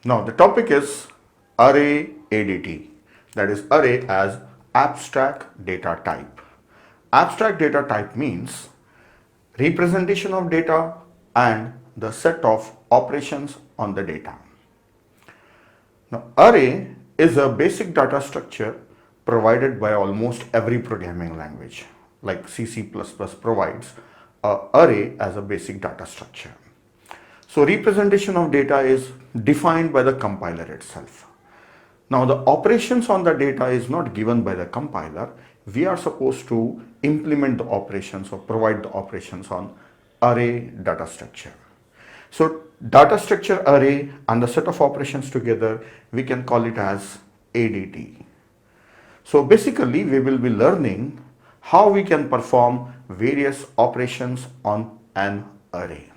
Now the topic is Array ADT, that is array as abstract data type. Abstract data type means representation of data and the set of operations on the data. Now array is a basic data structure provided by almost every programming language, like C++ provides a array as a basic data structure. So representation of data is defined by the compiler itself. Now the operations on the data is not given by the compiler. We are supposed to implement the operations or provide the operations on array data structure. So data structure array and the set of operations together, we can call it as ADT. So basically we will be learning how we can perform various operations on an array.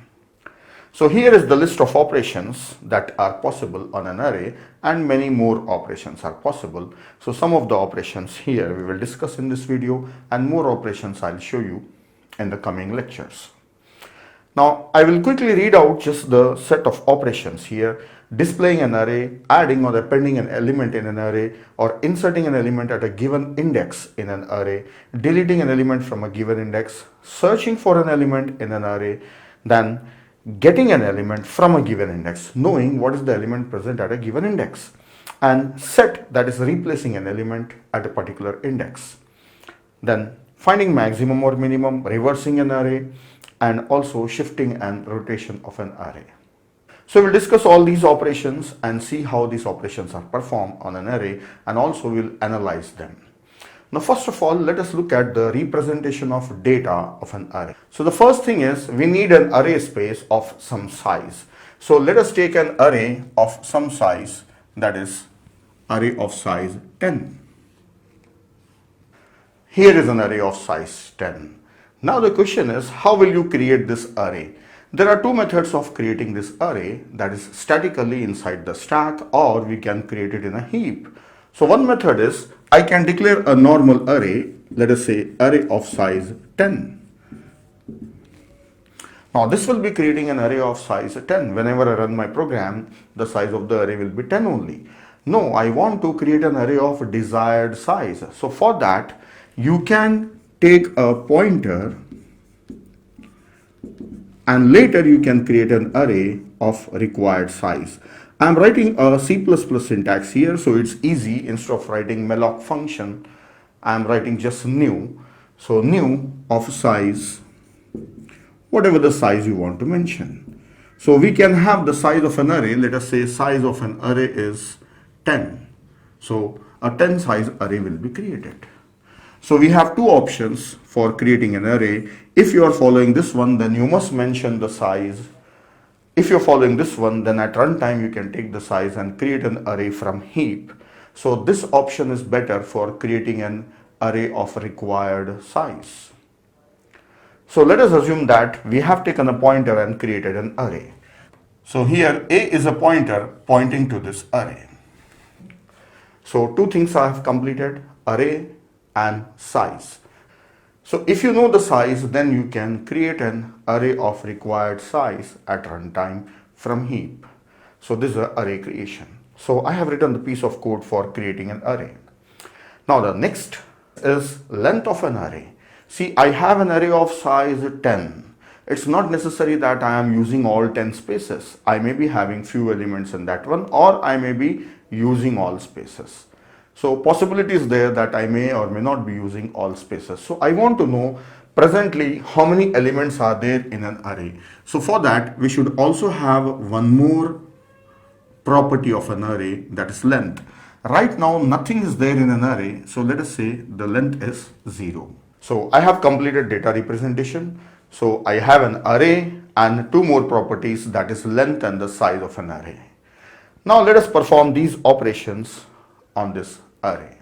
So here is the list of operations that are possible on an array, and many more operations are possible. So some of the operations here we will discuss in this video, and more operations I'll show you in the coming lectures. Now I will quickly read out just the set of operations here: displaying an array, adding or appending an element in an array, or inserting an element at a given index in an array, deleting an element from a given index, searching for an element in an array, then getting an element from a given index, knowing what is the element present at a given index, and set, that is replacing an element at a particular index, then finding maximum or minimum, reversing an array, and also shifting and rotation of an array. So we'll discuss all these operations and see how these operations are performed on an array, and also we'll analyze them. Now first of all, let us look at the representation of data of an array. So the first thing is we need an array space of some size. So let us take an array of some size, that is array of size 10. Here is an array of size 10. Now the question is, how will you create this array? There are two methods of creating this array, that is statically inside the stack, or we can create it in a heap. So one method is, I can declare a normal array, let us say array of size 10. Now this will be creating an array of size 10. Whenever I run my program, the size of the array will be 10 only. No, I want to create an array of desired size. So for that, you can take a pointer and later you can create an array of required size. I'm writing a C++ syntax here, so it's easy. Instead of writing malloc function, I'm writing just new. So new of size, whatever the size you want to mention. So we can have the size of an array. Let us say size of an array is 10. So a 10 size array will be created. So we have two options for creating an array. If you are following this one, then you must mention the size. If you're following this one, then at runtime you can take the size and create an array from heap. So this option is better for creating an array of required size. So let us assume that we have taken a pointer and created an array. So here A is a pointer pointing to this array. So two things I have completed, array and size. So if you know the size, then you can create an array of required size at runtime from heap. So this is an array creation. So I have written the piece of code for creating an array. Now the next is length of an array. See, I have an array of size 10. It's not necessary that I am using all 10 spaces. I may be having few elements in that one, or I may be using all spaces. So possibility is there that I may or may not be using all spaces. So I want to know presently how many elements are there in an array. So for that, we should also have one more property of an array, that is length. Right now nothing is there in an array, so let us say the length is 0. So I have completed data representation. So I have an array and two more properties, that is length and the size of an array. Now let us perform these operations on this array.